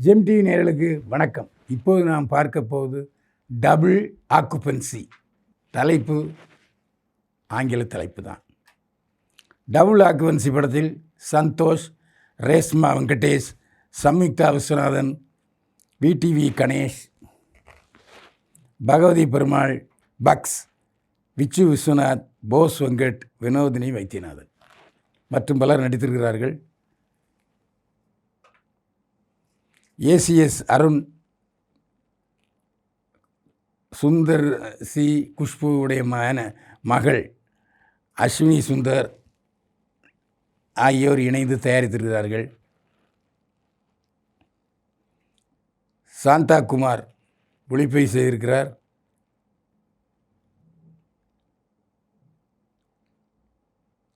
GeM TV நேயர்களுக்கு வணக்கம். இப்போது நாம் பார்க்க போவது டபுள் ஆக்குபென்சி. தலைப்பு ஆங்கில தலைப்பு தான். டபுள் ஆக்குபென்சி படத்தில் சந்தோஷ், ரேஷ்மா வெங்கடேஷ், சம்யுக்தா விஸ்வநாதன், விடிவி கணேஷ், பகவதி பெருமாள், பக்ஸ், விச்சு விஸ்வநாத், போஸ் வெங்கட், வினோதினி வைத்தியநாதன் மற்றும் பலர் நடித்திருக்கிறார்கள். ஏசிஎஸ் அருண், சுந்தர் சி குஷ்புவுடைய மகள் அஸ்வினி சுந்தர் ஆகியோர் இணைந்து தயாரித்திருக்கிறார்கள். சாந்தா குமார் ஒளிப்பதிவு செய்திருக்கிறார்.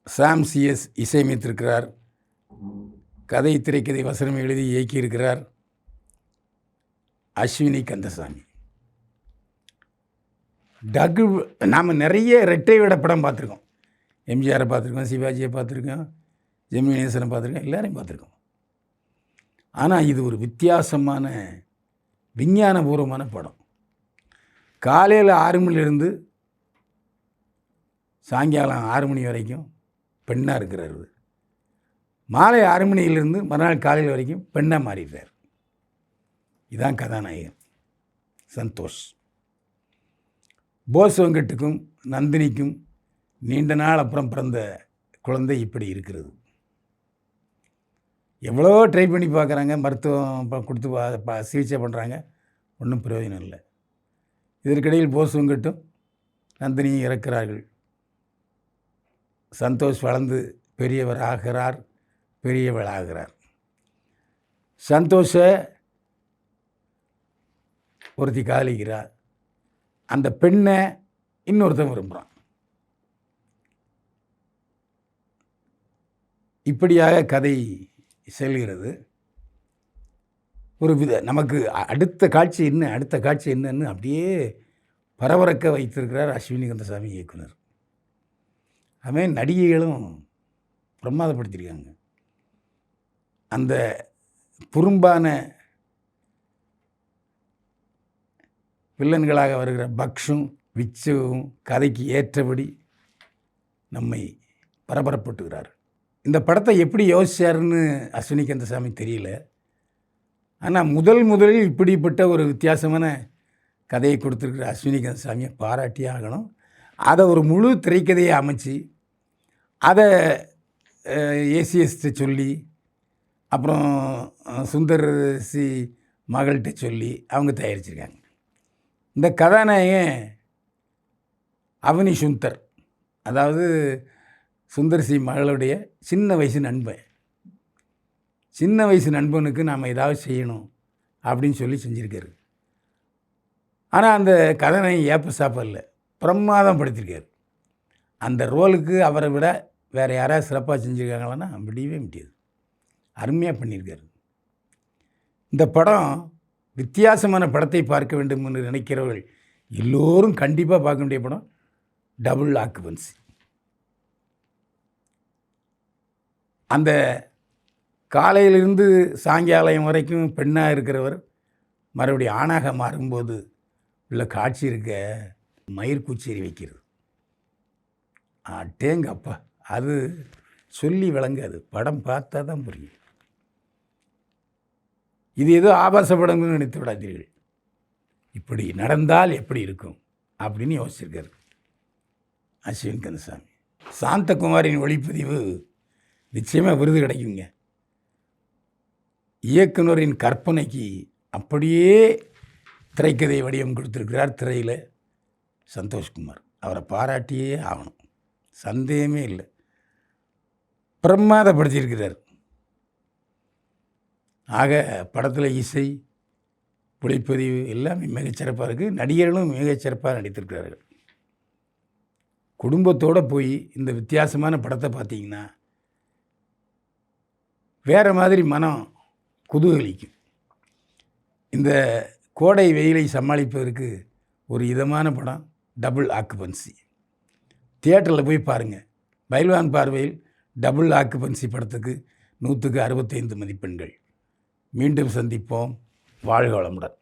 சாம் சிஎஸ் இசையமைத்திருக்கிறார். கதை, திரைக்கதை, வசனம் எழுதி இயக்கியிருக்கிறார் அஸ்வினி கந்தசாமி. நாம் நிறைய இரட்டை வேட படம் பார்த்துருக்கோம். எம்ஜிஆரை பார்த்துருக்கோம், சிவாஜியை பார்த்துருக்கோம், ஜெமினி கணேசனை பார்த்துருக்கோம், எல்லாரையும் பார்த்துருக்கோம். ஆனால் இது ஒரு வித்தியாசமான விஞ்ஞானபூர்வமான படம். காலையில் 6 மணிலேருந்து சாயங்காலம் 6 மணி வரைக்கும் பெண்ணாக இருக்கிறார். மாலை 6 மணியிலிருந்து மறுநாள் காலையில் வரைக்கும் பெண்ணாக மாறிடுறார். இதான் கதாநாயகன் சந்தோஷ். போஸ் வெங்கட்டுக்கும் நந்தினிக்கும் நீண்ட நாள் அப்புறம் பிறந்த குழந்தை இப்படி இருக்கிறது. எவ்வளோ ட்ரை பண்ணி பார்க்குறாங்க, மருத்துவம் கொடுத்து சிகிச்சை பண்ணுறாங்க, ஒன்றும் பிரயோஜனம் இல்லை. இதற்கிடையில் போஸ் வெங்கட்டும் நந்தினியும் இறக்கிறார்கள். சந்தோஷ் வளர்ந்து பெரியவர் ஆகிறார், பெரியவள் ஆகிறார். சந்தோஷை ஒருத்தி காதலிக்கிறார். அந்த பெண்ணை இன்னொருத்தன் விரும்புகிறான். இப்படியாக கதை செல்கிறது. ஒரு நமக்கு அடுத்த காட்சி என்னன்னு அப்படியே பரபரக்க வைத்திருக்கிறார் அஸ்வினி கந்தசாமி இயக்குனர். அவன் நடிகைகளும் பிரமாதப்படுத்தியிருக்காங்க. அந்த குறும்பான வில்லன்களாக வருகிற பக்ஸும் விச்சுவும் கதைக்கு ஏற்றபடி நம்மை பரபரப்பட்டுகிறார். இந்த படத்தை எப்படி யோசிச்சாருன்னு அஸ்வினி கந்தசாமி தெரியல. ஆனால் முதலில் இப்படிப்பட்ட ஒரு வித்தியாசமான கதையை கொடுத்துருக்கிற அஸ்வினி கந்தசாமியை பாராட்டியே ஆகணும். அதை ஒரு முழு திரைக்கதையை அமைச்சு அதை ஏசிஎஸ்ட்டு சொல்லி அப்புறம் சுந்தர் சி மகள்கிட்ட சொல்லி அவங்க தயாரிச்சிருக்காங்க. இந்த கதாநாயகன் அவனி சுந்தர், அதாவது சுந்தர் சி மகளுடைய சின்ன வயசு நண்பன். சின்ன வயசு நண்பனுக்கு நாம் ஏதாவது செய்யணும் அப்படின்னு சொல்லி செஞ்சுருக்காரு. ஆனால் அந்த கதாநாயகன் ஏப்ப சாப்பிடல, பிரமாதம் படுத்திருக்காரு. அந்த ரோலுக்கு அவரை விட வேறு யாராவது சிறப்பாக செஞ்சுருக்காங்களான்னா முடியவே முடியாது. அருமையாக பண்ணியிருக்காரு. இந்த படம் வித்தியாசமான படத்தை பார்க்க வேண்டும் என்று நினைக்கிறவர்கள் எல்லோரும் கண்டிப்பாக பார்க்க வேண்டிய படம் டபுள் ஆக்குபென்சி. அந்த காலையிலிருந்து சாயங்காலம் வரைக்கும் பெண்ணாக இருக்கிறவர் மறுபடியும் ஆணாக மாறும்போது உள்ள காட்சி இருக்க மயிர்கூச்சேரி வைக்கிறது. அட்டேங்கப்பா, அது சொல்லி விளங்காது, படம் பார்த்தா தான் புரியும். இது ஏதோ ஆபாச படம்னு நினைத்து விடாதீர்கள். இப்படி நடந்தால் எப்படி இருக்கும் அப்படின்னு யோசிச்சிருக்காரு அஸ்வினி கந்தசாமி. சாந்தகுமாரின் ஒளிப்பதிவு நிச்சயமாக விருது கிடைக்குங்க. இயக்குனரின் கற்பனைக்கு அப்படியே திரைக்கதை வடிவம் கொடுத்துருக்கிறார் திரையில் சந்தோஷ்குமார். அவரை பாராட்டியே ஆகணும், சந்தேகமே இல்லை. பிரமாதப்படுத்தியிருக்கிறார். ஆக படத்தில் இசை, ஒளிப்பதிவு எல்லாமே மிகச்சிறப்பாக இருக்குது. நடிகர்களும் மிகச்சிறப்பாக நடித்திருக்கிறார்கள். குடும்பத்தோடு போய் இந்த வித்தியாசமான படத்தை பார்த்தீங்கன்னா வேறு மாதிரி மனம் குதூகலிக்கும். இந்த கோடை வெயிலை சமாளிப்பதற்கு ஒரு இதமான படம் டபுள் ஆக்குபென்சி. தியேட்டரில் போய் பாருங்கள். பைல்வான் பார்வையில் டபுள் ஆக்குபென்சி படத்துக்கு 100க்கு 65 மதிப்பெண்கள். மீண்டும் சந்திப்போம். வாழ்க வளமுடன்.